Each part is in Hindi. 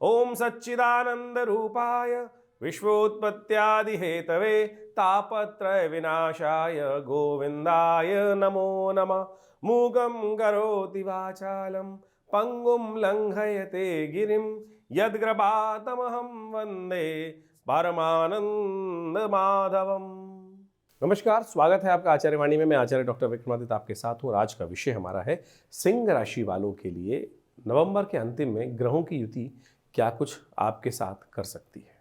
ओम सच्चिदानंद रूपाय विश्वोत्पत्त्यादि हेतवे तापत्रय विनाशाय गोविंदाय नमो नमः। मूगं करोति वाचालं पंगुं लंघयते गिरिं यद्ग्रपातमहं वंदे परमानंद माधवम। नमस्कार, स्वागत है आपका आचार्यवाणी में। मैं आचार्य डॉक्टर विक्रमादित्य आपके साथ हूँ और आज का विषय हमारा है सिंह राशि वालों के लिए नवंबर के अंतिम में ग्रहों की युति क्या कुछ आपके साथ कर सकती है।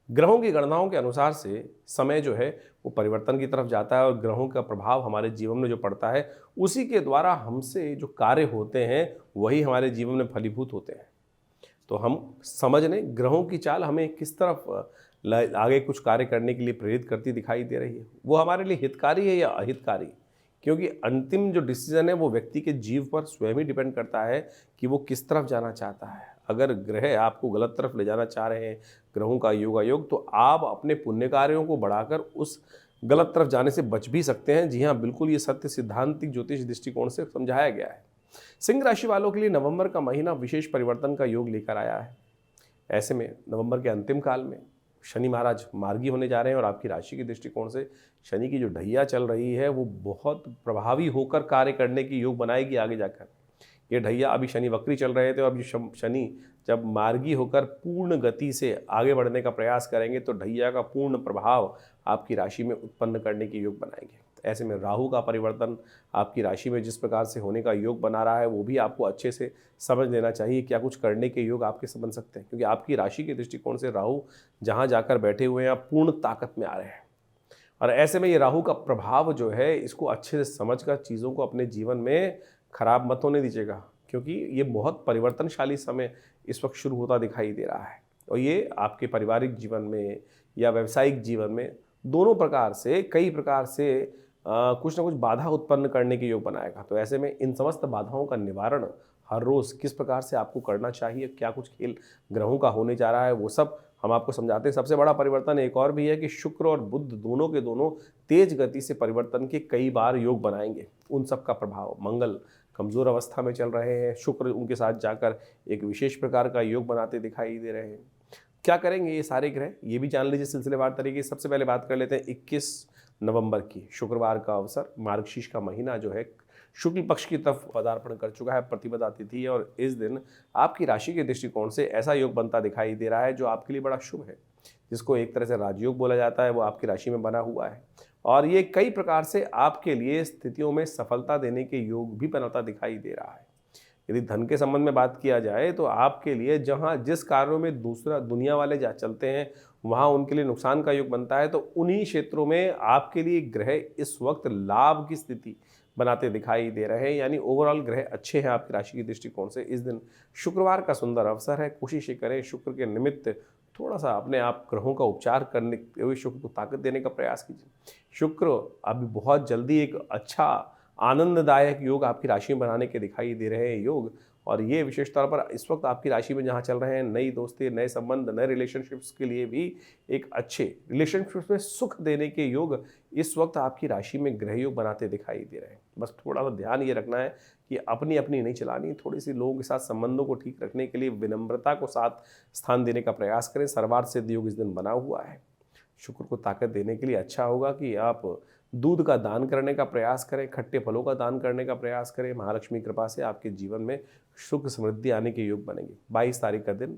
ग्रहों की गणनाओं के अनुसार से समय जो है वो परिवर्तन की तरफ जाता है और ग्रहों का प्रभाव हमारे जीवन में जो पड़ता है उसी के द्वारा हमसे जो कार्य होते हैं वही हमारे जीवन में फलीभूत होते हैं। तो हम समझ लें ग्रहों की चाल हमें किस तरफ आगे कुछ कार्य करने के लिए प्रेरित करती दिखाई दे रही है, वो हमारे लिए हितकारी है या अहितकारी। क्योंकि अंतिम जो डिसीजन है वो व्यक्ति के जीव पर स्वयं ही डिपेंड करता है कि वो किस तरफ जाना चाहता है। अगर ग्रह आपको गलत तरफ ले जाना चाह रहे हैं, ग्रहों का योगायोग, तो आप अपने पुण्य कार्यों को बढ़ाकर उस गलत तरफ जाने से बच भी सकते हैं। जी हाँ, बिल्कुल ये सत्य सिद्धांतिक ज्योतिष दृष्टिकोण से समझाया गया है। सिंह राशि वालों के लिए नवंबर का महीना विशेष परिवर्तन का योग लेकर आया है। ऐसे में नवंबर के अंतिम काल में शनि महाराज मार्गी होने जा रहे हैं और आपकी राशि के दृष्टिकोण से शनि की जो ढैया चल रही है वो बहुत प्रभावी होकर कार्य करने की योग बनाएगी आगे जाकर। ये ढैया अभी शनि वक्री चल रहे थे और अभी शनि जब मार्गी होकर पूर्ण गति से आगे बढ़ने का प्रयास करेंगे तो ढैया का पूर्ण प्रभाव आपकी राशि में उत्पन्न करने की योग बनाएंगे। ऐसे में राहु का परिवर्तन आपकी राशि में जिस प्रकार से होने का योग बना रहा है वो भी आपको अच्छे से समझ लेना चाहिए। क्या कुछ करने के योग आपके बन सकते हैं, क्योंकि आपकी राशि के दृष्टिकोण से राहु जहाँ जाकर बैठे हुए हैं आप पूर्ण ताकत में आ रहे हैं। और ऐसे में ये राहु का प्रभाव जो है इसको अच्छे से समझकर चीज़ों को अपने जीवन में खराब मत होने दीजिएगा, क्योंकि ये बहुत परिवर्तनशाली समय इस वक्त शुरू होता दिखाई दे रहा है और ये आपके पारिवारिक जीवन में या व्यावसायिक जीवन में दोनों प्रकार से कई प्रकार से कुछ ना कुछ बाधा उत्पन्न करने के योग बनाएगा। तो ऐसे में इन समस्त बाधाओं का निवारण हर रोज़ किस प्रकार से आपको करना चाहिए, क्या कुछ खेल ग्रहों का होने जा रहा है, वो सब हम आपको समझाते हैं। सबसे बड़ा परिवर्तन एक और भी है कि शुक्र और बुध दोनों के दोनों तेज गति से परिवर्तन के कई बार योग बनाएंगे। उन सब का प्रभाव, मंगल कमज़ोर अवस्था में चल रहे हैं, शुक्र उनके साथ जाकर एक विशेष प्रकार का योग बनाते दिखाई दे रहे हैं। क्या करेंगे ये सारे ग्रह, ये भी जान लीजिए सिलसिलेवार तरीके। सबसे पहले बात कर लेते हैं 21 नवंबर की, शुक्रवार का अवसर। मार्गशीर्ष का महीना जो है शुक्ल पक्ष की तरफ पदार्पण कर चुका है, प्रतिपदा तिथि है और इस दिन आपकी राशि के दृष्टिकोण से ऐसा योग बनता दिखाई दे रहा है जो आपके लिए बड़ा शुभ है, जिसको एक तरह से राजयोग बोला जाता है। वो आपकी राशि में बना हुआ है और ये कई प्रकार से आपके लिए स्थितियों में सफलता देने के योग भी बनाता दिखाई दे रहा है। यदि धन के संबंध में बात किया जाए तो आपके लिए जहाँ जिस कार्यों में दूसरा दुनिया वाले जा चलते हैं वहाँ उनके लिए नुकसान का योग बनता है, तो उन्हीं क्षेत्रों में आपके लिए ग्रह इस वक्त लाभ की स्थिति बनाते दिखाई दे रहे हैं। यानी ओवरऑल ग्रह अच्छे हैं आपकी राशि के दृष्टिकोण से। इस दिन शुक्रवार का सुंदर अवसर है, कोशिश करें शुक्र के निमित्त थोड़ा सा अपने आप ग्रहों का उपचार करने हुए शुक्र को ताकत देने का प्रयास कीजिए। शुक्र अभी बहुत जल्दी एक अच्छा आनंददायक योग आपकी राशि में बनाने के दिखाई दे रहे हैं योग, और ये विशेष तौर पर इस वक्त आपकी राशि में जहाँ चल रहे हैं नई दोस्ती, नए संबंध, नए रिलेशनशिप्स के लिए भी एक अच्छे रिलेशनशिप्स में सुख देने के योग इस वक्त आपकी राशि में ग्रह योग बनाते दिखाई दे रहे हैं। बस थोड़ा सा ध्यान ये रखना है कि अपनी अपनी नहीं चलानी, थोड़ी सी लोगों के साथ संबंधों को ठीक रखने के लिए विनम्रता को साथ स्थान देने का प्रयास करें। सर्वार्थ सिद्ध योग इस दिन बना हुआ है। शुक्र को ताकत देने के लिए अच्छा होगा कि आप दूध का दान करने का प्रयास करें, खट्टे फलों का दान करने का प्रयास करें। महालक्ष्मी कृपा से आपके जीवन में सुख समृद्धि आने के योग बनेंगे। 22 तारीख का दिन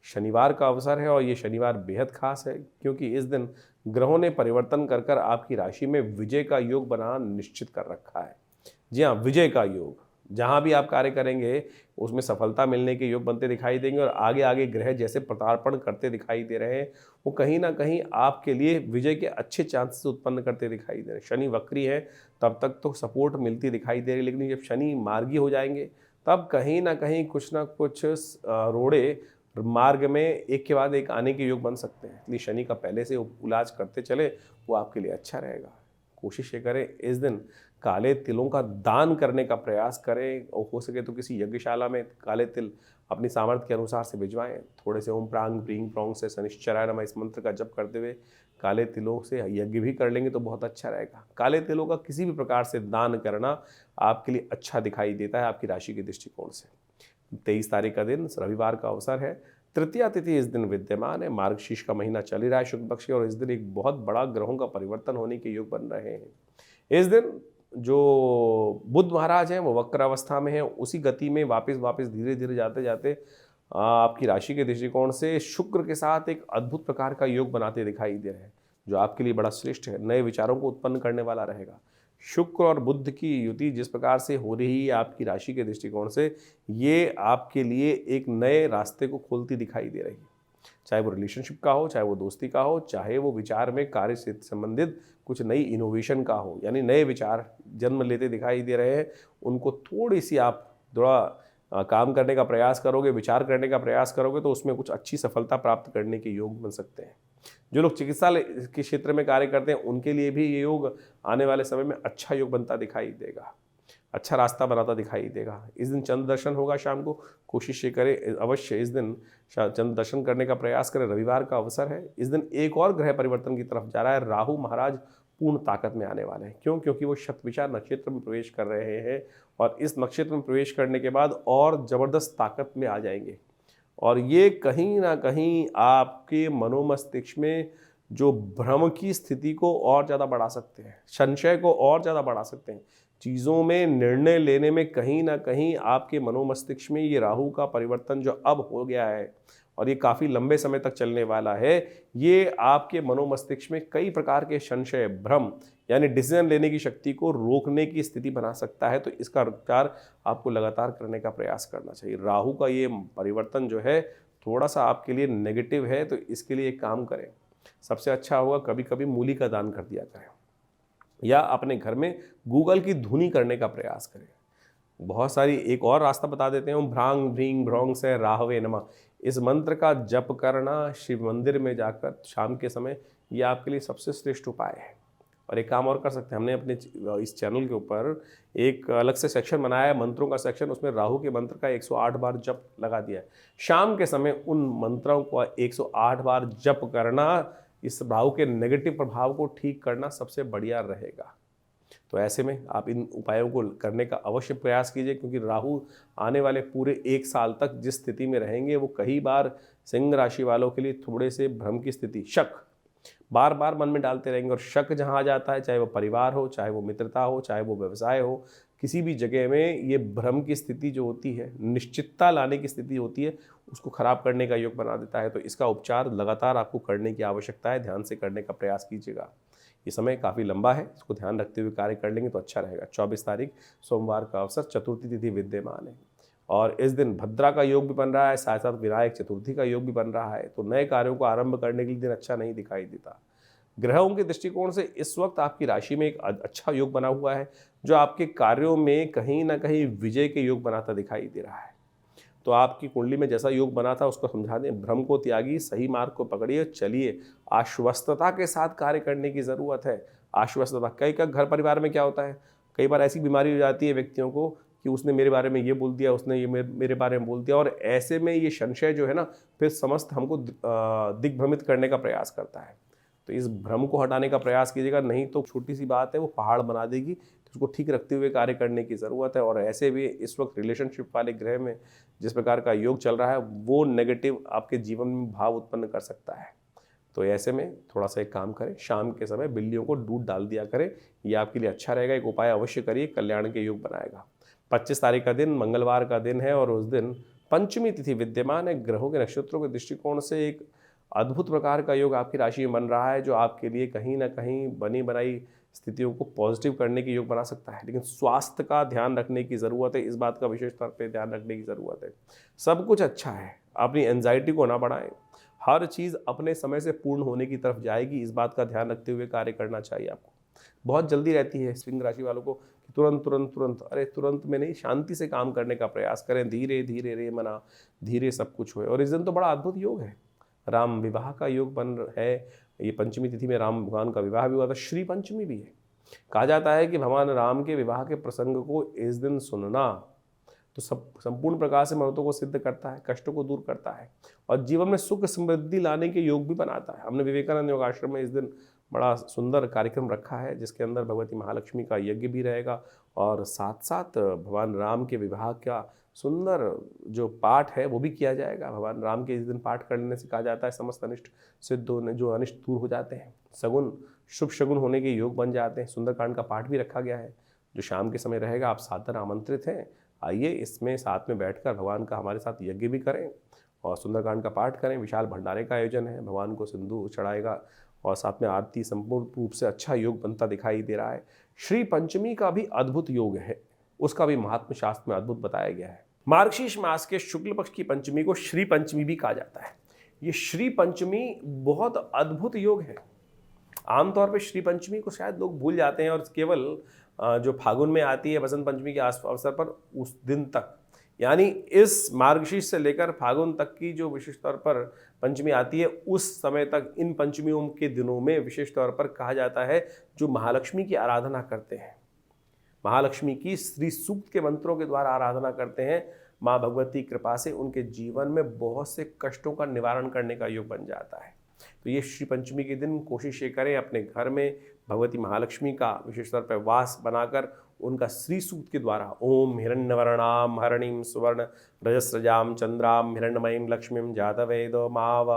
शनिवार का अवसर है और ये शनिवार बेहद खास है क्योंकि इस दिन ग्रहों ने परिवर्तन कर कर आपकी राशि में विजय का योग बनाना निश्चित कर रखा है। जी हाँ, विजय का योग, जहाँ भी आप कार्य करेंगे उसमें सफलता मिलने के योग बनते दिखाई देंगे और आगे आगे ग्रह जैसे पदार्पण करते दिखाई दे रहे हैं वो कहीं ना कहीं आपके लिए विजय के अच्छे चांसेस उत्पन्न करते दिखाई दे रहे हैं। शनि वक्री है तब तक तो सपोर्ट मिलती दिखाई दे रही, लेकिन जब शनि मार्गी हो जाएंगे तब कहीं ना कहीं कुछ ना कुछ रोड़े मार्ग में एक के बाद एक आने के योग बन सकते हैं। इसलिए शनि का पहले से इलाज करते चले वो आपके लिए अच्छा रहेगा। कोशिश ये करें इस दिन काले तिलों का दान करने का प्रयास करें और हो सके तो किसी यज्ञशाला में काले तिल अपनी सामर्थ्य के अनुसार से भिजवाएं। थोड़े से ओम प्रांग प्रींग प्रोंग से शनिश्चराय नमः इस मंत्र का जप करते हुए काले तिलों से यज्ञ भी कर लेंगे तो बहुत अच्छा रहेगा। काले तिलों का किसी भी प्रकार से दान करना आपके लिए अच्छा दिखाई देता है आपकी राशि के दृष्टिकोण से। 23 तारीख का दिन रविवार का अवसर है। तृतीया तिथि इस दिन विद्यमान है, मार्गशीर्ष का महीना चल ही रहा है शुक्ल पक्ष के, और इस दिन एक बहुत बड़ा ग्रहों का परिवर्तन होने के योग बन रहे हैं। इस दिन जो बुध महाराज हैं वो वक्र अवस्था में हैं, उसी गति में वापस धीरे धीरे जाते जाते आपकी राशि के दृष्टिकोण से शुक्र के साथ एक अद्भुत प्रकार का योग बनाते दिखाई दे रहे हैं, जो आपके लिए बड़ा श्रेष्ठ है, नए विचारों को उत्पन्न करने वाला रहेगा। शुक्र और बुध की युति जिस प्रकार से हो रही है आपकी राशि के दृष्टिकोण से, ये आपके लिए एक नए रास्ते को खोलती दिखाई दे रही है। चाहे वो रिलेशनशिप का हो, चाहे वो दोस्ती का हो, चाहे वो विचार में कार्य से संबंधित कुछ नई इनोवेशन का हो, यानी नए विचार जन्म लेते दिखाई दे रहे हैं। उनको थोड़ी सी आप थोड़ा काम करने का प्रयास करोगे, विचार करने का प्रयास करोगे, तो उसमें कुछ अच्छी सफलता प्राप्त करने के योग बन सकते हैं। जो लोग चिकित्सालय के क्षेत्र में कार्य करते हैं उनके लिए भी ये योग आने वाले समय में अच्छा योग बनता दिखाई देगा, अच्छा रास्ता बनाता दिखाई देगा। इस दिन चंद्र दर्शन होगा शाम को, कोशिश ये करें अवश्य इस दिन चंद्र दर्शन करने का प्रयास करें। रविवार का अवसर है। इस दिन एक और ग्रह परिवर्तन की तरफ जा रहा है। राहु महाराज पूर्ण ताकत में आने वाले हैं। क्यों? क्योंकि वो शतविचार नक्षत्र में प्रवेश कर रहे हैं, और इस नक्षत्र में प्रवेश करने के बाद और ज़बरदस्त ताकत में आ जाएंगे, और ये कहीं ना कहीं आपके मनोमस्तिष्क में जो भ्रम की स्थिति को और ज़्यादा बढ़ा सकते हैं, संशय को और ज़्यादा बढ़ा सकते हैं। चीज़ों में निर्णय लेने में कहीं ना कहीं आपके मनोमस्तिष्क में ये राहु का परिवर्तन जो अब हो गया है, और ये काफ़ी लंबे समय तक चलने वाला है, ये आपके मनोमस्तिष्क में कई प्रकार के संशय, भ्रम, यानी डिसीजन लेने की शक्ति को रोकने की स्थिति बना सकता है। तो इसका उपचार आपको लगातार करने का प्रयास करना चाहिए। राहु का ये परिवर्तन जो है थोड़ा सा आपके लिए नेगेटिव है, तो इसके लिए एक काम करें। सबसे अच्छा होगा कभी कभी मूली का दान कर दिया करें, या अपने घर में गूगल की धुनी करने का प्रयास करें। बहुत सारी एक और रास्ता बता देते हैं, भ्रांग भ्रींग भ्रौंग से राहवे नमः, इस मंत्र का जप करना शिव मंदिर में जाकर शाम के समय, ये आपके लिए सबसे श्रेष्ठ उपाय है। और एक काम और कर सकते हैं, हमने अपने इस चैनल के ऊपर एक अलग से सेक्शन बनाया है, मंत्रों का सेक्शन, उसमें राहु के मंत्र का 108 बार जप लगा दिया है। शाम के समय उन मंत्रों को 108 बार जप करना, इस राहु के नेगेटिव प्रभाव को ठीक करना सबसे बढ़िया रहेगा। तो ऐसे में आप इन उपायों को करने का अवश्य प्रयास कीजिए, क्योंकि राहु आने वाले पूरे 1 साल तक जिस स्थिति में रहेंगे, वो कई बार सिंह राशि वालों के लिए थोड़े से भ्रम की स्थिति, शक बार बार मन में डालते रहेंगे। और शक जहाँ आ जाता है, चाहे वो परिवार हो, चाहे वो मित्रता हो, चाहे वो व्यवसाय हो, किसी भी जगह में ये भ्रम की स्थिति जो होती है, निश्चितता लाने की स्थिति होती है, उसको खराब करने का योग बना देता है। तो इसका उपचार लगातार आपको करने की आवश्यकता है, ध्यान से करने का प्रयास कीजिएगा। ये समय काफ़ी लंबा है, इसको ध्यान रखते हुए कार्य कर लेंगे तो अच्छा रहेगा। 24 तारीख सोमवार का अवसर, चतुर्थी तिथि विद्यमान है, और इस दिन भद्रा का योग भी बन रहा है, साथ साथ विनायक चतुर्थी का योग भी बन रहा है। तो नए कार्यों को आरंभ करने के लिए दिन अच्छा नहीं दिखाई देता। ग्रहों के दृष्टिकोण से इस वक्त आपकी राशि में एक अच्छा योग बना हुआ है, जो आपके कार्यों में कहीं ना कहीं विजय के योग बनाता दिखाई दे रहा है। तो आपकी कुंडली में जैसा योग बना था उसको समझा दें, भ्रम को त्यागी, सही मार्ग को पकड़िए, चलिए। आश्वस्तता के साथ कार्य करने की ज़रूरत है। आश्वस्तता, कई का घर परिवार में क्या होता है, कई बार ऐसी बीमारी हो जाती है व्यक्तियों को कि उसने मेरे बारे में ये बोल दिया, उसने ये मेरे बारे में बोल दिया, और ऐसे में ये संशय जो है ना, फिर समस्त हमको दिग्भ्रमित करने का प्रयास करता है। तो इस भ्रम को हटाने का प्रयास कीजिएगा, नहीं तो छोटी सी बात है वो पहाड़ बना देगी। तो उसको ठीक रखते हुए कार्य करने की ज़रूरत है। और ऐसे भी इस वक्त रिलेशनशिप वाले ग्रह में जिस प्रकार का योग चल रहा है, वो नेगेटिव आपके जीवन में भाव उत्पन्न कर सकता है। तो ऐसे में थोड़ा सा एक काम करें, शाम के समय बिल्लियों को दूध डाल दिया करें, ये आपके लिए अच्छा रहेगा। एक उपाय अवश्य करिए, कल्याण के योग बनाएगा। 25 तारीख का दिन मंगलवार का दिन है, और उस दिन पंचमी तिथि विद्यमान है। ग्रहों के नक्षत्रों के दृष्टिकोण से एक अद्भुत प्रकार का योग आपकी राशि में बन रहा है, जो आपके लिए कहीं ना कहीं बनी बनाई स्थितियों को पॉजिटिव करने के योग बना सकता है। लेकिन स्वास्थ्य का ध्यान रखने की ज़रूरत है, इस बात का विशेष तौर पे ध्यान रखने की ज़रूरत है। सब कुछ अच्छा है, अपनी एंजाइटी को ना बढ़ाएं। हर चीज़ अपने समय से पूर्ण होने की तरफ जाएगी, इस बात का ध्यान रखते हुए कार्य करना चाहिए आपको। बहुत जल्दी रहती है सिंह राशि वालों को कि तुरंत तुरंत तुरंत, अरे तुरंत में नहीं, शांति से काम करने का प्रयास करें। धीरे धीरे रे मना, धीरे सब कुछ होए। और इस दिन तो बड़ा अद्भुत योग है, राम विवाह का योग बन है। ये पंचमी तिथि में राम भगवान का विवाह भी हुआ था, श्री पंचमी भी है। कहा जाता है कि भगवान राम के विवाह के प्रसंग को इस दिन सुनना तो संपूर्ण प्रकार से मनोतों को सिद्ध करता है, कष्टों को दूर करता है, और जीवन में सुख समृद्धि लाने के योग भी बनाता है। हमने विवेकानंद योग आश्रम में इस दिन बड़ा सुंदर कार्यक्रम रखा है, जिसके अंदर भगवती महालक्ष्मी का यज्ञ भी रहेगा, और साथ साथ भगवान राम के विवाह का सुंदर जो पाठ है वो भी किया जाएगा। भगवान राम के इस दिन पाठ करने से कहा जाता है समस्त अनिष्ट सिद्ध होने, जो अनिष्ट दूर हो जाते हैं, सगुन शुभ शगुन होने के योग बन जाते हैं। सुंदरकांड का पाठ भी रखा गया है जो शाम के समय रहेगा। आप सादर आमंत्रित हैं, आइए इसमें साथ में बैठकर भगवान का हमारे साथ यज्ञ भी करें और सुंदरकांड का पाठ करें। विशाल भंडारे का आयोजन है, भगवान को सिंदूर चढ़ाएगा और साथ में आरती। संपूर्ण रूप से अच्छा योग बनता दिखाई दे रहा है। श्री पंचमी का भी अद्भुत योग है, उसका भी महात्म शास्त्र में अद्भुत बताया गया है। मार्गशीर्ष मास के शुक्ल पक्ष की पंचमी को श्री पंचमी भी कहा जाता है। ये श्री पंचमी बहुत अद्भुत योग है। आमतौर पर श्री पंचमी को शायद लोग भूल जाते हैं और केवल जो फागुन में आती है बसंत पंचमी के अवसर पर उस दिन तक, यानी इस मार्गशीर्ष से लेकर फागुन तक की जो विशेष तौर पर पंचमी आती है उस समय तक इन पंचमियों के दिनों में विशेष तौर पर कहा जाता है जो महालक्ष्मी की आराधना करते हैं, महालक्ष्मी की श्री सूक्त के मंत्रों के द्वारा आराधना करते हैं, माँ भगवती कृपा से उनके जीवन में बहुत से कष्टों का निवारण करने का योग बन जाता है। तो ये श्री पंचमी के दिन कोशिश ये करें अपने घर में भगवती महालक्ष्मी का विशेष तौर पर वास बनाकर उनका श्री सूक्त के द्वारा ओम हिरण्यवर्णाम हरणीम सुवर्ण रजस्रजाम चंद्राम हिरण्यमयीं लक्ष्मीं जातवेदो माव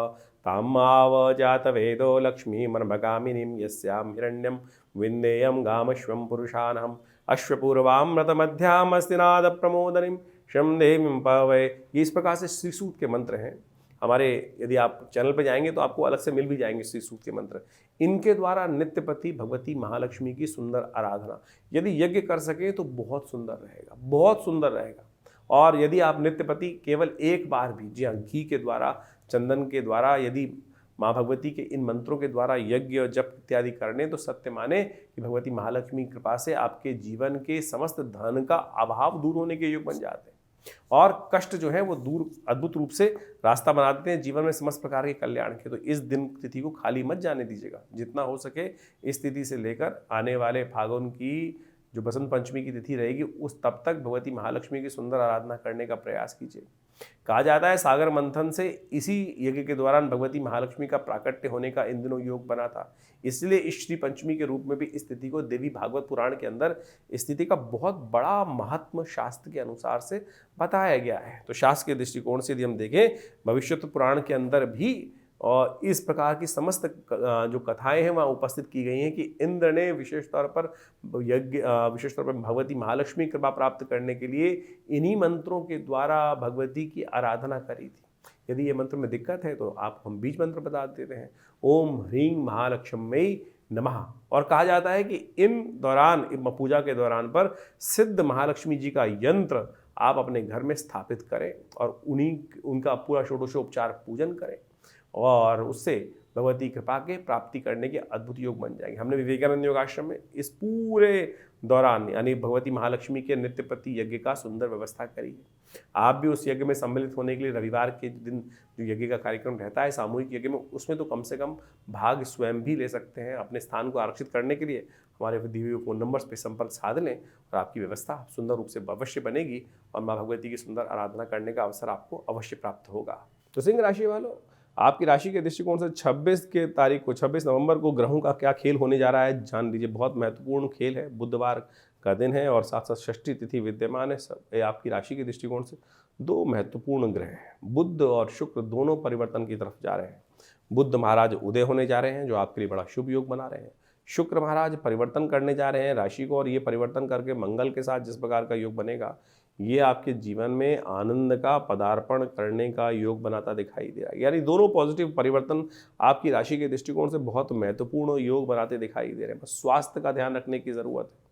तामाव जातवेदो लक्ष्मी मनभगामिनीं यस्याम हिरण्यम विन्देयम गामश्वं पुरुषानहम अश्वपूर्वामृतमध्याम अस्तिनाद प्रमोदनीं शम देवीं पवै। ये इस प्रकार से श्री सूक्त के मंत्र हैं हमारे। यदि आप चैनल पर जाएंगे तो आपको अलग से मिल भी जाएंगे श्री सूक्त के मंत्र। इनके द्वारा नित्यपति भगवती महालक्ष्मी की सुंदर आराधना यदि यज्ञ कर सके तो बहुत सुंदर रहेगा, बहुत सुंदर रहेगा। और यदि आप नित्यपति केवल एक बार भी, जी हाँ, घी के द्वारा चंदन के द्वारा यदि माँ भगवती के इन मंत्रों के द्वारा यज्ञ और जप इत्यादि करने तो सत्य माने कि भगवती महालक्ष्मी की कृपा से आपके जीवन के समस्त धन का अभाव दूर होने के योग बन जाते हैं और कष्ट जो है वो दूर अद्भुत रूप से रास्ता बना देते हैं जीवन में समस्त प्रकार के कल्याण के। तो इस दिन तिथि को खाली मत जाने दीजिएगा, जितना हो सके इस तिथि से लेकर आने वाले फागुन की जो बसंत पंचमी की तिथि रहेगी उस तब तक भगवती महालक्ष्मी की सुंदर आराधना करने का प्रयास कीजिए। कहा जाता है सागर मंथन से इसी यज्ञ के दौरान भगवती महालक्ष्मी का प्राकट्य होने का इन दिनों योग बना था, इसलिए इस श्री पंचमी के रूप में भी इस तिथि को देवी भागवत पुराण के अंदर इस तिथि का बहुत बड़ा महात्म शास्त्र के अनुसार से बताया गया है। तो शास्त्र के दृष्टिकोण से यदि हम देखें भविष्यत्व पुराण के अंदर भी और इस प्रकार की समस्त जो कथाएं हैं वहाँ उपस्थित की गई हैं कि इंद्र ने विशेष तौर पर यज्ञ विशेष तौर पर भगवती महालक्ष्मी कृपा प्राप्त करने के लिए इन्हीं मंत्रों के द्वारा भगवती की आराधना करी थी। यदि ये मंत्र में दिक्कत है तो आप हम बीज मंत्र बता देते हैं, ओम ह्रीं महालक्ष्मी नमः। और कहा जाता है कि इन दौरान पूजा के दौरान पर सिद्ध महालक्ष्मी जी का यंत्र आप अपने घर में स्थापित करें और उनका पूरा षोडशोपचार पूजन करें और उससे भगवती कृपा के प्राप्ति करने के अद्भुत योग बन जाएंगे। हमने विवेकानंद योग आश्रम में इस पूरे दौरान यानी भगवती महालक्ष्मी के नित्यपति यज्ञ का सुंदर व्यवस्था करी है। आप भी उस यज्ञ में सम्मिलित होने के लिए रविवार के दिन जो यज्ञ का कार्यक्रम रहता है सामूहिक यज्ञ में, उसमें तो कम से कम भाग स्वयं भी ले सकते हैं। अपने स्थान को आरक्षित करने के लिए हमारे दिव्य फोन नंबर्स पर संपर्क साध लें और आपकी व्यवस्था सुंदर रूप से अवश्य बनेगी और माँ भगवती की सुंदर आराधना करने का अवसर आपको अवश्य प्राप्त होगा। तो सिंह राशि वालों, आपकी राशि के दृष्टिकोण से 26 नवंबर को ग्रहों का क्या खेल होने जा रहा है जान लीजिए। बहुत महत्वपूर्ण खेल है, बुधवार का दिन है और साथ साथ षष्ठी तिथि विद्यमान है। सब आपकी राशि के दृष्टिकोण से दो महत्वपूर्ण ग्रह हैं, बुध और शुक्र, दोनों परिवर्तन की तरफ जा रहे हैं। बुध महाराज उदय होने जा रहे हैं जो आपके लिए बड़ा शुभ योग बना रहे हैं। शुक्र महाराज परिवर्तन करने जा रहे हैं राशि को और ये परिवर्तन करके मंगल के साथ जिस प्रकार का योग बनेगा ये आपके जीवन में आनंद का पदार्पण करने का योग बनाता दिखाई दे रहा है। यानी दोनों पॉजिटिव परिवर्तन आपकी राशि के दृष्टिकोण से बहुत महत्वपूर्ण योग बनाते दिखाई दे रहे हैं। बस स्वास्थ्य का ध्यान रखने की ज़रूरत है।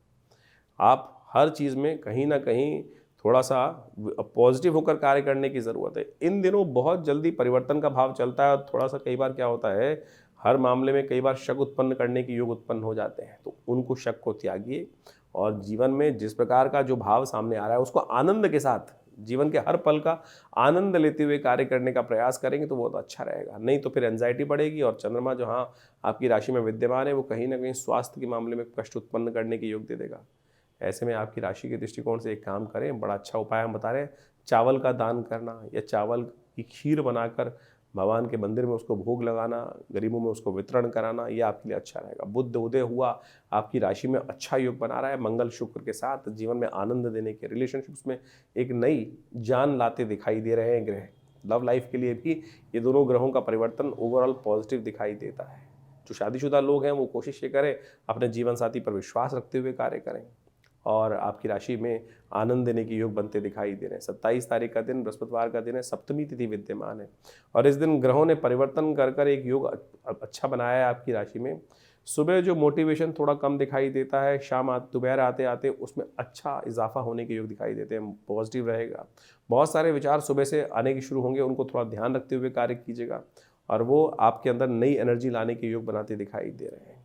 आप हर चीज़ में कहीं ना कहीं थोड़ा सा पॉजिटिव होकर कार्य करने की ज़रूरत है। इन दिनों बहुत जल्दी परिवर्तन का भाव चलता है और थोड़ा सा कई बार क्या होता है हर मामले में कई बार शक उत्पन्न करने के योग उत्पन्न हो जाते हैं। तो उनको शक को त्यागिए और जीवन में जिस प्रकार का जो भाव सामने आ रहा है उसको आनंद के साथ जीवन के हर पल का आनंद लेते हुए कार्य करने का प्रयास करेंगे तो बहुत अच्छा रहेगा। नहीं तो फिर एंजाइटी बढ़ेगी और चंद्रमा जो हाँ आपकी राशि में विद्यमान है वो कहीं ना कहीं स्वास्थ्य के मामले में कष्ट उत्पन्न करने के योग दे देगा। ऐसे में आपकी राशि के दृष्टिकोण से एक काम करें, बड़ा अच्छा उपाय हम बता रहे हैं, चावल का दान करना या चावल की खीर बनाकर भगवान के मंदिर में उसको भोग लगाना, गरीबों में उसको वितरण कराना, ये आपके लिए अच्छा रहेगा। बुध उदय हुआ, आपकी राशि में अच्छा योग बना रहा है मंगल शुक्र के साथ, जीवन में आनंद देने के, रिलेशनशिप्स में एक नई जान लाते दिखाई दे रहे हैं ग्रह। लव लाइफ के लिए भी ये दोनों ग्रहों का परिवर्तन ओवरऑल पॉजिटिव दिखाई देता है। जो शादीशुदा लोग हैं वो कोशिश ये करें अपने जीवन साथी पर विश्वास रखते हुए कार्य करें, और आपकी राशि में आनंद देने के योग बनते दिखाई दे रहे हैं। 27 तारीख का दिन बृहस्पतिवार का दिन है, सप्तमी तिथि विद्यमान है, और इस दिन ग्रहों ने परिवर्तन कर कर एक योग अच्छा बनाया है आपकी राशि में। सुबह जो मोटिवेशन थोड़ा कम दिखाई देता है, शाम दोपहर आते आते उसमें अच्छा इजाफा होने के योग दिखाई देते हैं, पॉजिटिव रहेगा। बहुत सारे विचार सुबह से आने की शुरू होंगे, उनको थोड़ा ध्यान रखते हुए कार्य कीजिएगा, और वो आपके अंदर नई एनर्जी लाने के योग बनाते दिखाई दे रहे हैं।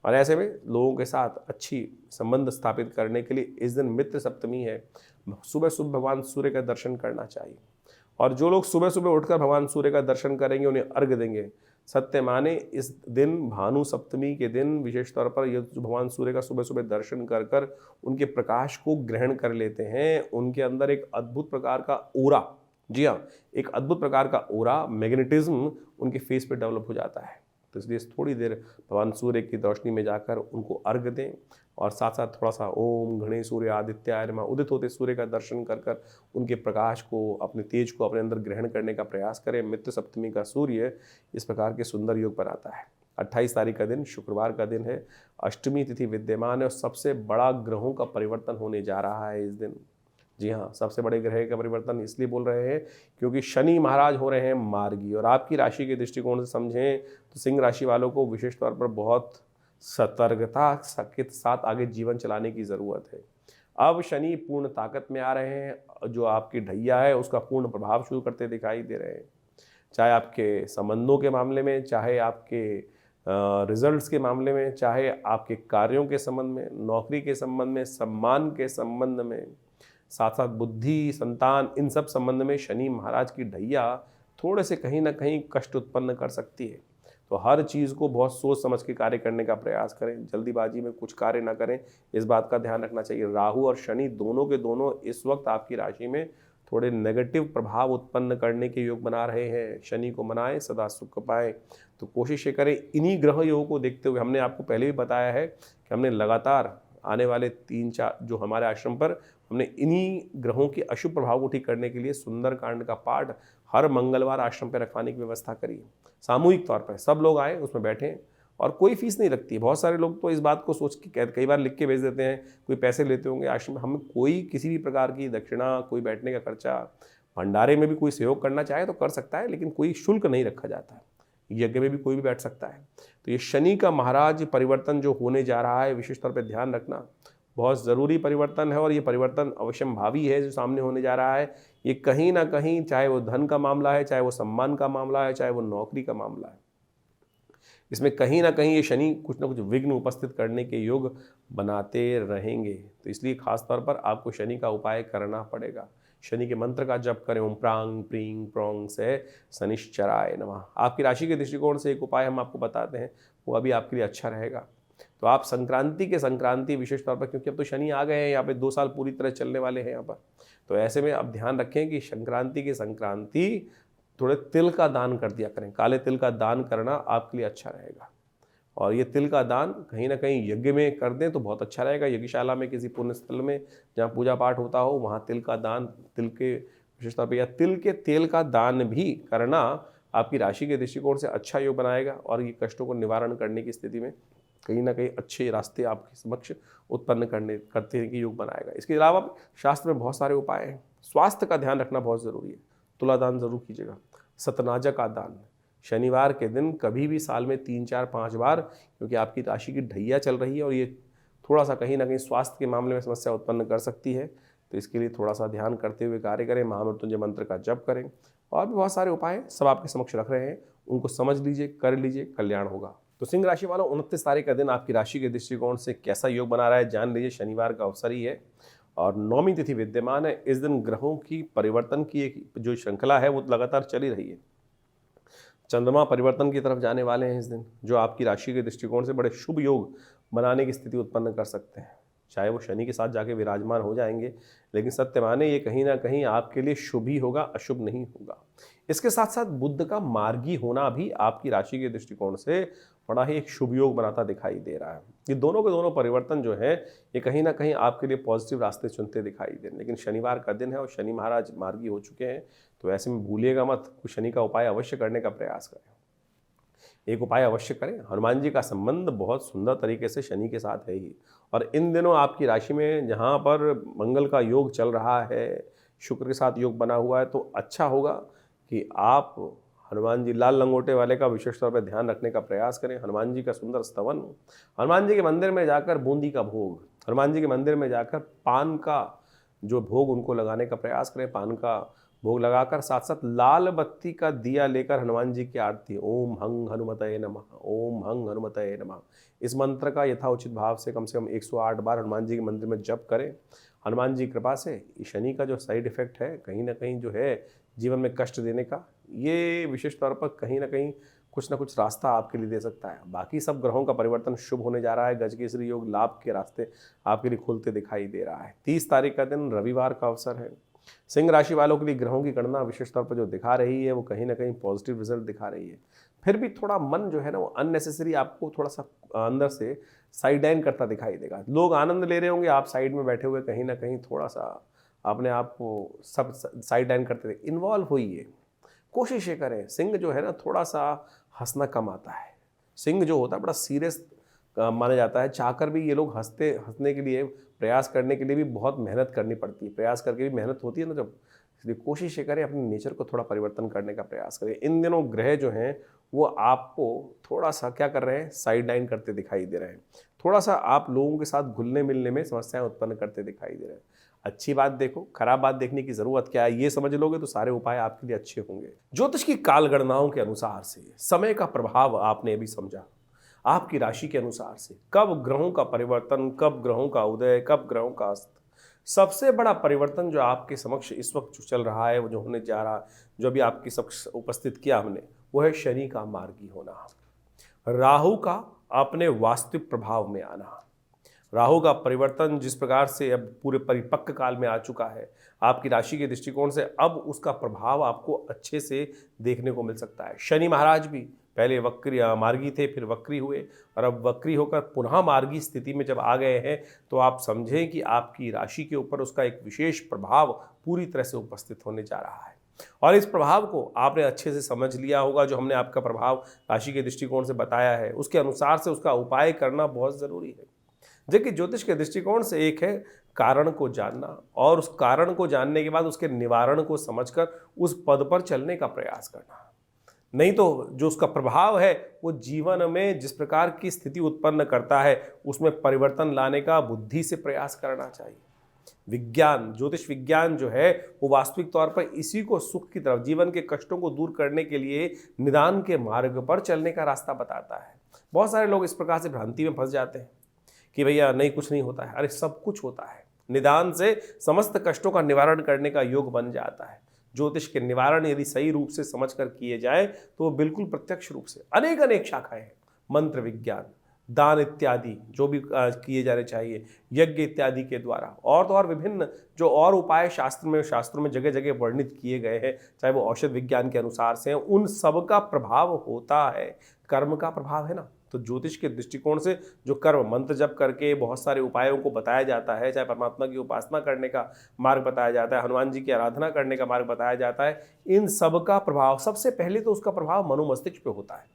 और ऐसे में लोगों के साथ अच्छी संबंध स्थापित करने के लिए इस दिन मित्र सप्तमी है, सुबह सुबह भगवान सूर्य का दर्शन करना चाहिए। और जो लोग सुबह सुबह उठकर भगवान सूर्य का दर्शन करेंगे, उन्हें अर्घ्य देंगे, सत्य माने इस दिन भानु सप्तमी के दिन विशेष तौर पर ये भगवान सूर्य का सुबह सुबह दर्शन कर कर उनके प्रकाश को ग्रहण कर लेते हैं, उनके अंदर एक अद्भुत प्रकार का ओरा, जी हाँ, एक अद्भुत प्रकार का ओरा, मैग्नेटिज्म उनके फेस पे डेवलप हो जाता है। तो इसलिए थोड़ी देर भगवान सूर्य की रोशनी में जाकर उनको अर्घ्य दें, और साथ साथ थोड़ा सा ओम घणे सूर्य आदित्याय नमः, उदित होते सूर्य का दर्शन कर कर उनके प्रकाश को, अपने तेज को अपने अंदर ग्रहण करने का प्रयास करें। मित्र सप्तमी का सूर्य इस प्रकार के सुंदर योग बनाता है। 28 तारीख का दिन शुक्रवार का दिन है, अष्टमी तिथि विद्यमान है, और सबसे बड़ा ग्रहों का परिवर्तन होने जा रहा है इस दिन। जी हाँ, सबसे बड़े ग्रह का परिवर्तन इसलिए बोल रहे हैं क्योंकि शनि महाराज हो रहे हैं मार्गी, और आपकी राशि के दृष्टिकोण से समझें तो सिंह राशि वालों को विशेष तौर पर बहुत सतर्कता के साथ आगे जीवन चलाने की ज़रूरत है। अब शनि पूर्ण ताकत में आ रहे हैं, जो आपकी ढैया है उसका पूर्ण प्रभाव शुरू करते दिखाई दे रहे हैं, चाहे आपके संबंधों के मामले में, चाहे आपके रिजल्ट्स के मामले में, चाहे आपके कार्यों के संबंध में, नौकरी के संबंध में, सम्मान के संबंध में, साथ साथ बुद्धि, संतान, इन सब संबंध में शनि महाराज की ढैया थोड़े से कहीं ना कहीं कष्ट उत्पन्न कर सकती है। तो हर चीज़ को बहुत सोच समझ के कार्य करने का प्रयास करें, जल्दीबाजी में कुछ कार्य ना करें, इस बात का ध्यान रखना चाहिए। राहु और शनि दोनों के दोनों इस वक्त आपकी राशि में थोड़े नेगेटिव प्रभाव उत्पन्न करने के योग बना रहे हैं। शनि को मनाएं, सदा सुख पाएं। तो कोशिश ये करें, इन्हीं ग्रह योग को देखते हुए, हमने आपको पहले भी बताया है कि हमने लगातार आने वाले 3-4 जो हमारे आश्रम पर हमने इन्हीं ग्रहों के अशुभ प्रभाव को ठीक करने के लिए सुंदरकांड का पाठ हर मंगलवार आश्रम पर रखवाने की व्यवस्था करी। सामूहिक तौर पर सब लोग आए, उसमें बैठें, और कोई फीस नहीं लगती। बहुत सारे लोग तो इस बात को सोच के कई बार लिख के भेज देते हैं, कोई पैसे लेते होंगे आश्रम में। हम कोई किसी भी प्रकार की दक्षिणा, कोई बैठने का खर्चा, भंडारे में भी कोई सहयोग करना चाहे तो कर सकता है, लेकिन कोई शुल्क नहीं रखा जाता है। यज्ञ में भी कोई भी बैठ सकता है। तो ये शनि का महाराज परिवर्तन जो होने जा रहा है, विशेष तौर पर ध्यान रखना, बहुत ज़रूरी परिवर्तन है, और ये परिवर्तन अवश्यंभावी है जो सामने होने जा रहा है। ये कहीं ना कहीं, चाहे वो धन का मामला है, चाहे वो सम्मान का मामला है, चाहे वो नौकरी का मामला है, इसमें कहीं ना कहीं ये शनि कुछ ना कुछ विघ्न उपस्थित करने के योग बनाते रहेंगे। तो इसलिए खास तौर पर आपको शनि का उपाय करना पड़ेगा। शनि के मंत्र का जप करें, ओम प्रांग प्रींग प्रोंग से शनिश्चराय नमः। आपकी राशि के दृष्टिकोण से एक उपाय हम आपको बताते हैं, वो अभी आपके लिए अच्छा रहेगा। तो आप संक्रांति विशेष तौर पर, क्योंकि अब तो शनि आ गए हैं यहाँ पे, 2 साल पूरी तरह चलने वाले हैं यहाँ पर, तो ऐसे में अब ध्यान रखें कि संक्रांति थोड़े तिल का दान कर दिया करें। काले तिल का दान करना आपके लिए अच्छा रहेगा, और ये तिल का दान कहीं ना कहीं यज्ञ में कर दें तो बहुत अच्छा रहेगा। यज्ञशाला में, किसी पुण्य स्थल में जहाँ पूजा पाठ होता हो, वहाँ तिल का दान, तिल के विशेष तौर पर या तिल के तेल का दान भी करना आपकी राशि के दृष्टिकोण से अच्छा योग बनाएगा, और ये कष्टों को निवारण करने की स्थिति में कहीं ना कहीं अच्छे रास्ते आपके समक्ष उत्पन्न करते हैं कि योग बनाएगा। इसके अलावा शास्त्र में बहुत सारे उपाय हैं। स्वास्थ्य का ध्यान रखना बहुत ज़रूरी है। तुला दान जरूर कीजिएगा। सतनाजा का दान शनिवार के दिन कभी भी साल में 3-4-5 बार, क्योंकि आपकी राशि की ढैया चल रही है और ये थोड़ा सा कहीं ना कहीं स्वास्थ्य के मामले में समस्या उत्पन्न कर सकती है, तो इसके लिए थोड़ा सा ध्यान करते हुए कार्य करें। महामृत्युंजय मंत्र का जप करें, और भी बहुत सारे उपाय सब आपके समक्ष रख रहे हैं, उनको समझ लीजिए, कर लीजिए, कल्याण होगा। तो सिंह राशि वालों, 29 तारीख का दिन आपकी राशि के दृष्टिकोण से कैसा योग बना रहा है जान लीजिए। शनिवार का अवसर ही है और 9वीं तिथि विद्यमान है। इस दिन ग्रहों की परिवर्तन की एक जो श्रृंखला है वो लगातार चली रही है। चंद्रमा परिवर्तन की तरफ जाने वाले हैं इस दिन, जो आपकी राशि के दृष्टिकोण से बड़े शुभ योग बनाने की स्थिति उत्पन्न कर सकते हैं। चाहे वो शनि के साथ जाके विराजमान हो जाएंगे, लेकिन सत्य माने ये कहीं ना कहीं आपके लिए शुभ ही होगा, अशुभ नहीं होगा। इसके साथ साथ बुध का मार्गी होना भी आपकी राशि के दृष्टिकोण से बड़ा ही एक शुभ योग बनाता दिखाई दे रहा है। ये दोनों के दोनों परिवर्तन जो है ये कहीं ना कहीं आपके लिए पॉजिटिव रास्ते चुनते दिखाई दे रहे हैं। लेकिन शनिवार का दिन है और शनि महाराज मार्गी हो चुके हैं, तो ऐसे में भूलिएगा मत, कुछ शनि का उपाय अवश्य करने का प्रयास करें। एक उपाय अवश्य करें, हनुमान जी का संबंध बहुत सुंदर तरीके से शनि के साथ है ही, और इन दिनों आपकी राशि में जहाँ पर मंगल का योग चल रहा है, शुक्र के साथ योग बना हुआ है, तो अच्छा होगा कि आप हनुमान जी लाल लंगोटे वाले का विशेष तौर पर ध्यान रखने का प्रयास करें। हनुमान जी का सुंदर स्तवन, हनुमान जी के मंदिर में जाकर बूंदी का भोग, हनुमान जी के मंदिर में जाकर पान का जो भोग उनको लगाने का प्रयास करें। पान का भोग लगाकर साथ साथ लाल बत्ती का दिया लेकर हनुमान जी की आरती, ओम हंग हनुमतये नमः, ओम हंग हनुमतये नमः, इस मंत्र का यथाउचित भाव से कम 108 बार हनुमान जी के मंदिर में जप करें। हनुमान जी की कृपा से शनि का जो साइड इफेक्ट है कहीं ना कहीं जो है जीवन में कष्ट देने का, ये विशेष तौर पर कहीं ना कहीं कुछ ना कुछ रास्ता आपके लिए दे सकता है। बाकी सब ग्रहों का परिवर्तन शुभ होने जा रहा है। गजकेसरी योग लाभ के रास्ते आपके लिए खुलते दिखाई दे रहा है। 30 तारीख का दिन रविवार का अवसर है। सिंह राशि वालों के लिए ग्रहों की गणना विशेष तौर पर जो दिखा रही है वो कहीं ना कहीं पॉजिटिव रिजल्ट दिखा रही है। फिर भी थोड़ा मन जो है ना वो अननेसेसरी आपको थोड़ा सा अंदर से साइड लाइन करता दिखाई देगा। लोग आनंद ले रहे होंगे, आप साइड में बैठे हुए कहीं ना कहीं थोड़ा सा अपने आप को सब साइड लाइन करते थे। इन्वॉल्व होइए, कोशिश ये करें। सिंह जो है ना थोड़ा सा हंसना कम आता है। सिंह जो होता है बड़ा सीरियस माना जाता है। चाहकर भी ये लोग हंसने के लिए, प्रयास करने के लिए भी बहुत मेहनत करनी पड़ती है। प्रयास करके भी मेहनत होती है ना जब, इसलिए कोशिश ये करें अपने नेचर को थोड़ा परिवर्तन करने का प्रयास करें। इन दिनों ग्रह जो हैं वो आपको थोड़ा सा क्या कर रहे हैं, साइड लाइन करते दिखाई दे रहे हैं। थोड़ा सा आप लोगों के साथ घुलने मिलने में समस्याएं उत्पन्न करते दिखाई दे रहे हैं। अच्छी बात देखो, खराब बात देखने की जरूरत क्या है, ये समझ लोगे तो सारे उपाय आपके लिए अच्छे होंगे। ज्योतिष की काल गणनाओं के अनुसार से समय का प्रभाव आपने भी समझा। आपकी राशि के अनुसार से कब ग्रहों का परिवर्तन, कब ग्रहों का उदय, कब ग्रहों का अस्त। सबसे बड़ा परिवर्तन जो आपके समक्ष इस वक्त जो चल रहा है, वो जो होने जा रहा, जो भी आपके समक्ष उपस्थित किया हमने, वो है शनि का मार्गी होना, राहु का अपने वास्तविक प्रभाव में आना। राहु का परिवर्तन जिस प्रकार से अब पूरे परिपक्व काल में आ चुका है आपकी राशि के दृष्टिकोण से, अब उसका प्रभाव आपको अच्छे से देखने को मिल सकता है। शनि महाराज भी पहले वक्री मार्गी थे, फिर वक्री हुए, और अब वक्री होकर पुनः मार्गी स्थिति में जब आ गए हैं, तो आप समझें कि आपकी राशि के ऊपर उसका एक विशेष प्रभाव पूरी तरह से उपस्थित होने जा रहा है। और इस प्रभाव को आपने अच्छे से समझ लिया होगा। जो हमने आपका प्रभाव राशि के दृष्टिकोण से बताया है, उसके अनुसार से उसका उपाय करना बहुत ज़रूरी है। जबकि ज्योतिष के दृष्टिकोण से एक है कारण को जानना, और उस कारण को जानने के बाद उसके निवारण को समझकर उस पद पर चलने का प्रयास करना। नहीं तो जो उसका प्रभाव है वो जीवन में जिस प्रकार की स्थिति उत्पन्न करता है उसमें परिवर्तन लाने का बुद्धि से प्रयास करना चाहिए। विज्ञान, ज्योतिष विज्ञान जो है वो वास्तविक तौर पर इसी को सुख की तरफ, जीवन के कष्टों को दूर करने के लिए निदान के मार्ग पर चलने का रास्ता बताता है। बहुत सारे लोग इस प्रकार से भ्रांति में फंस जाते हैं कि भैया नहीं, कुछ नहीं होता है। अरे सब कुछ होता है। निदान से समस्त कष्टों का निवारण करने का योग बन जाता है। ज्योतिष के निवारण यदि सही रूप से समझकर किए जाए तो वो बिल्कुल प्रत्यक्ष रूप से अनेक अनेक शाखाएं हैं। मंत्र विज्ञान, दान इत्यादि जो भी किए जाने चाहिए, यज्ञ इत्यादि के द्वारा, और तो और विभिन्न जो और उपाय शास्त्रों में जगह जगह वर्णित किए गए हैं, चाहे वो औषध विज्ञान के अनुसार से हैं, उन सब का प्रभाव होता है। कर्म का प्रभाव है ना। तो ज्योतिष के दृष्टिकोण से जो कर्म, मंत्र जप करके बहुत सारे उपायों को बताया जाता है, चाहे परमात्मा की उपासना करने का मार्ग बताया जाता है, हनुमान जी की आराधना करने का मार्ग बताया जाता है, इन सब का प्रभाव सबसे पहले तो उसका प्रभाव मनोमस्तिष्क पे होता है।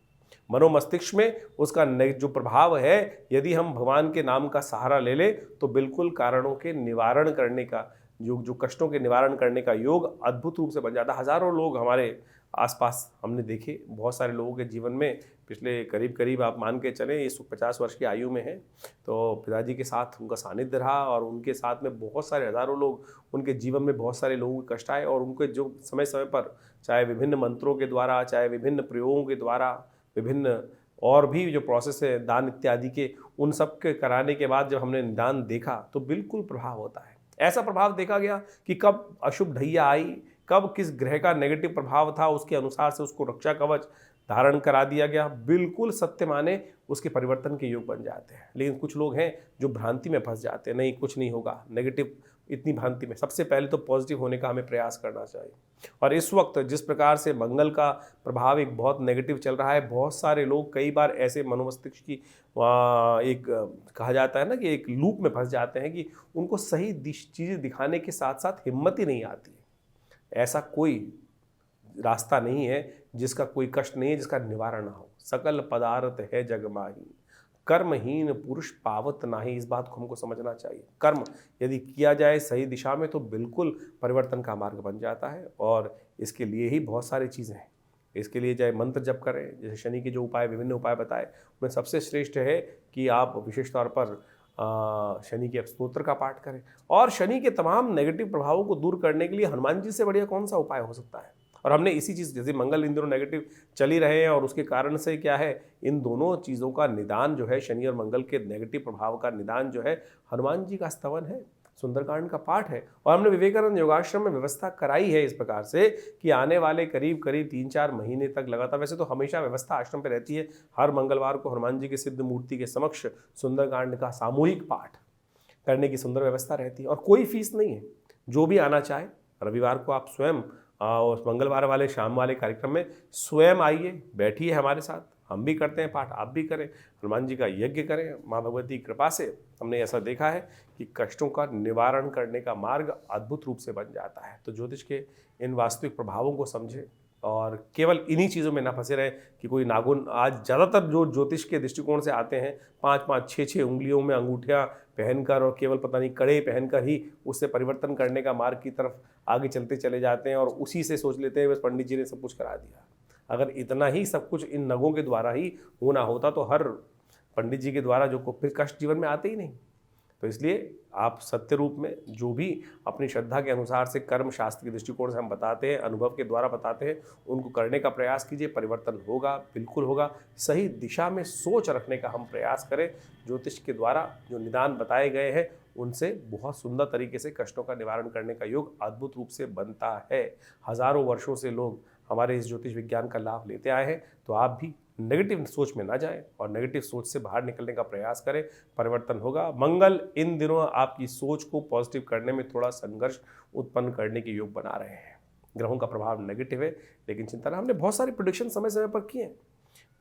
मनोमस्तिष्क में उसका जो प्रभाव है, यदि हम भगवान के नाम का सहारा ले ले तो बिल्कुल कारणों के निवारण करने का, जो कष्टों के निवारण करने का योग अद्भुत रूप से बन जाता है। हजारों लोग हमारे आसपास हमने देखे, बहुत सारे लोगों के जीवन में पिछले करीब आप मान के चलें ये 50 वर्ष की आयु में है, तो पिताजी के साथ उनका सानिध्य रहा, और उनके साथ में बहुत सारे हजारों लोग, उनके जीवन में बहुत सारे लोगों के कष्ट आए, और उनके जो समय समय पर चाहे विभिन्न मंत्रों के द्वारा, चाहे विभिन्न प्रयोगों के द्वारा, विभिन्न और भी जो प्रोसेस है दान इत्यादि के, उन सब के कराने के बाद जब हमने निदान देखा तो बिल्कुल प्रभाव होता है। ऐसा प्रभाव देखा गया कि कब अशुभ ढैया आई, कब किस ग्रह का नेगेटिव प्रभाव था, उसके अनुसार से उसको रक्षा कवच धारण करा दिया गया, बिल्कुल सत्य माने उसके परिवर्तन के योग बन जाते हैं। लेकिन कुछ लोग हैं जो भ्रांति में फंस जाते हैं, नहीं कुछ नहीं होगा, नेगेटिव इतनी भ्रांति में। सबसे पहले तो पॉजिटिव होने का हमें प्रयास करना चाहिए। और इस वक्त जिस प्रकार से मंगल का प्रभाव एक बहुत नेगेटिव चल रहा है, बहुत सारे लोग कई बार ऐसे मनोमस्तिष्क की एक कहा जाता है ना कि एक लूप में फंस जाते हैं कि उनको सही चीज़ें दिखाने के साथ साथ हिम्मत ही नहीं आती। ऐसा कोई रास्ता नहीं है जिसका कोई कष्ट नहीं है, जिसका निवारण ना हो। सकल पदार्थ है जग माही, कर्महीन पुरुष पावत नाही। इस बात को हमको समझना चाहिए। कर्म यदि किया जाए सही दिशा में तो बिल्कुल परिवर्तन का मार्ग बन जाता है। और इसके लिए ही बहुत सारी चीज़ें हैं। इसके लिए चाहे मंत्र जप करें, जैसे शनि के जो उपाय, विभिन्न उपाय बताए, उनमें सबसे श्रेष्ठ है कि आप विशेष तौर पर शनि के स्तोत्र का पाठ करें। और शनि के तमाम नेगेटिव प्रभावों को दूर करने के लिए हनुमान जी से बढ़िया कौन सा उपाय हो सकता है। और हमने इसी चीज़, जैसे मंगल इन दिनों नेगेटिव चल ही रहे हैं और उसके कारण से क्या है, इन दोनों चीज़ों का निदान जो है, शनि और मंगल के नेगेटिव प्रभाव का निदान जो है, हनुमान जी का स्तवन है, सुंदरकांड का पाठ है। और हमने विवेकानंद योगाश्रम में व्यवस्था कराई है इस प्रकार से कि आने वाले करीब 3-4 महीने तक लगातार, वैसे तो हमेशा व्यवस्था आश्रम पे रहती है, हर मंगलवार को हनुमान जी के सिद्ध मूर्ति के समक्ष सुंदरकांड का सामूहिक पाठ करने की सुंदर व्यवस्था रहती है। और कोई फीस नहीं है, जो भी आना चाहे रविवार को आप स्वयं उस मंगलवार वाले शाम वाले कार्यक्रम में स्वयं आइए, बैठिए हमारे साथ, हम भी करते हैं पाठ, आप भी करें, हनुमान जी का यज्ञ करें। माँ भगवती की कृपा से हमने ऐसा देखा है कि कष्टों का निवारण करने का मार्ग अद्भुत रूप से बन जाता है। तो ज्योतिष के इन वास्तविक प्रभावों को समझें और केवल इन्हीं चीज़ों में ना फंसे रहे कि कोई नाखून, आज ज़्यादातर जो ज्योतिष के दृष्टिकोण से आते हैं 5-5, 6-6 उंगलियों में अंगूठियाँ पहनकर और केवल पता नहीं कड़े पहनकर ही उससे परिवर्तन करने का मार्ग की तरफ आगे चलते चले जाते हैं और उसी से सोच लेते हैं बस पंडित जी ने सब कुछ करा दिया। अगर इतना ही सब कुछ इन नगों के द्वारा ही होना होता तो हर पंडित जी के द्वारा जो फिर कष्ट जीवन में आते ही नहीं। तो इसलिए आप सत्य रूप में जो भी अपनी श्रद्धा के अनुसार से कर्म शास्त्र के दृष्टिकोण से हम बताते हैं, अनुभव के द्वारा बताते हैं, उनको करने का प्रयास कीजिए। परिवर्तन होगा, बिल्कुल होगा। सही दिशा में सोच रखने का हम प्रयास करें। ज्योतिष के द्वारा जो निदान बताए गए हैं उनसे बहुत सुंदर तरीके से कष्टों का निवारण करने का योग अद्भुत रूप से बनता है। हजारों वर्षों से लोग हमारे इस ज्योतिष विज्ञान का लाभ लेते आए हैं। तो आप भी नेगेटिव सोच में ना जाएं और नेगेटिव सोच से बाहर निकलने का प्रयास करें, परिवर्तन होगा। मंगल इन दिनों आपकी सोच को पॉजिटिव करने में थोड़ा संघर्ष उत्पन्न करने के योग बना रहे हैं। ग्रहों का प्रभाव नेगेटिव है, लेकिन चिंता ना, हमने बहुत सारे प्रेडिक्शन समय समय पर किए हैं।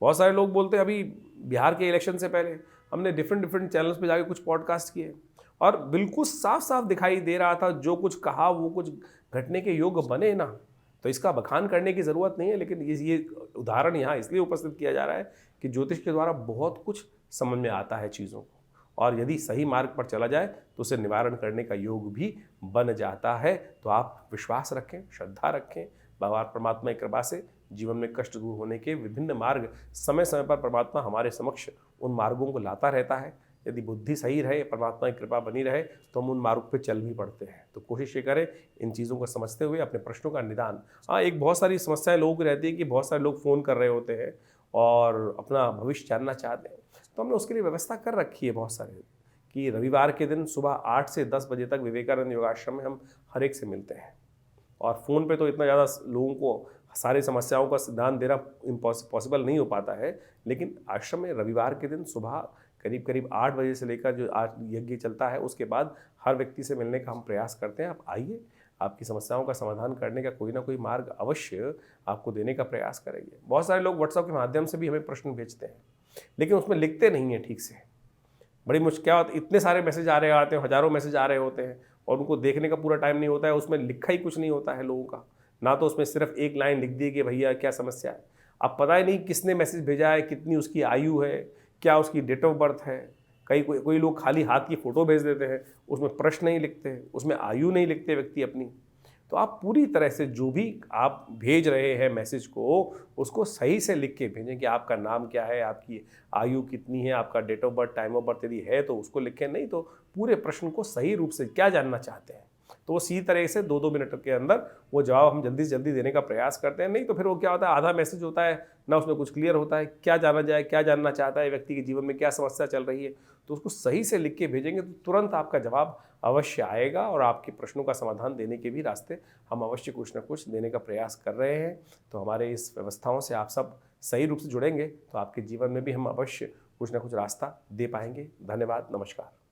बहुत सारे लोग बोलते हैं, अभी बिहार के इलेक्शन से पहले हमने डिफरेंट चैनल्स पर जाके कुछ पॉडकास्ट किए और बिल्कुल साफ साफ दिखाई दे रहा था जो कुछ कहा वो कुछ घटने के योग बने ना। तो इसका बखान करने की ज़रूरत नहीं है, लेकिन ये उदाहरण यहाँ इसलिए उपस्थित किया जा रहा है कि ज्योतिष के द्वारा बहुत कुछ समझ में आता है चीज़ों को, और यदि सही मार्ग पर चला जाए तो उसे निवारण करने का योग भी बन जाता है। तो आप विश्वास रखें, श्रद्धा रखें, भगवान परमात्मा की कृपा से जीवन में कष्ट दूर होने के विभिन्न मार्ग समय समय पर परमात्मा हमारे समक्ष उन मार्गों को लाता रहता है। यदि बुद्धि सही रहे, परमात्मा की कृपा बनी रहे, तो हम उन मार्ग पे चल भी पड़ते हैं। तो कोशिश ये करें इन चीज़ों को समझते हुए अपने प्रश्नों का निदान। हाँ, एक बहुत सारी समस्याएं लोगों की रहती है कि बहुत सारे लोग फ़ोन कर रहे होते हैं और अपना भविष्य जानना चाहते हैं। तो हमने उसके लिए व्यवस्था कर रखी है बहुत सारे कि रविवार के दिन सुबह 8 से 10 बजे तक विवेकानंद योगाश्रम में हम हर एक से मिलते हैं। और फ़ोन पे तो इतना ज़्यादा लोगों को सारी समस्याओं का सिद्धांत देना पॉसिबल नहीं हो पाता है, लेकिन आश्रम में रविवार के दिन सुबह करीब 8 बजे से लेकर जो आज यज्ञ चलता है उसके बाद हर व्यक्ति से मिलने का हम प्रयास करते हैं। आप आइए, आपकी समस्याओं का समाधान करने का कोई ना कोई मार्ग अवश्य आपको देने का प्रयास करेंगे। बहुत सारे लोग व्हाट्सएप के माध्यम से भी हमें प्रश्न भेजते हैं, लेकिन उसमें लिखते नहीं हैं ठीक से। बड़ी मुश्किल, क्या होता है, इतने सारे मैसेज आ रहे आते हैं, हज़ारों मैसेज आ रहे होते हैं और उनको देखने का पूरा टाइम नहीं होता है। उसमें लिखा ही कुछ नहीं होता है लोगों का, ना तो उसमें सिर्फ एक लाइन लिख दी कि भैया क्या समस्या है। अब पता ही नहीं किसने मैसेज भेजा है, कितनी उसकी आयु है, क्या उसकी डेट ऑफ बर्थ है। कोई लोग खाली हाथ की फ़ोटो भेज देते हैं, उसमें प्रश्न नहीं लिखते, उसमें आयु नहीं लिखते व्यक्ति अपनी। तो आप पूरी तरह से जो भी आप भेज रहे हैं मैसेज को, उसको सही से लिख के भेजें कि आपका नाम क्या है, आपकी आयु कितनी है, आपका date of birth, time of birth यदि है तो उसको लिखें, नहीं तो पूरे प्रश्न को सही रूप से क्या जानना चाहते हैं। तो वो सीधी तरह से 2-2 मिनट के अंदर वो जवाब हम जल्दी से जल्दी देने का प्रयास करते हैं। नहीं तो फिर वो क्या होता है, आधा मैसेज होता है, ना उसमें कुछ क्लियर होता है, क्या जाना जाए, क्या जानना चाहता है व्यक्ति के जीवन में, क्या समस्या चल रही है। तो उसको सही से लिख के भेजेंगे तो तुरंत आपका जवाब अवश्य आएगा और आपके प्रश्नों का समाधान देने के भी रास्ते हम अवश्य कुछ ना कुछ देने का प्रयास कर रहे हैं। तो हमारे इस व्यवस्थाओं से आप सब सही रूप से जुड़ेंगे तो आपके जीवन में भी हम अवश्य कुछ ना कुछ रास्ता दे पाएंगे। धन्यवाद, नमस्कार।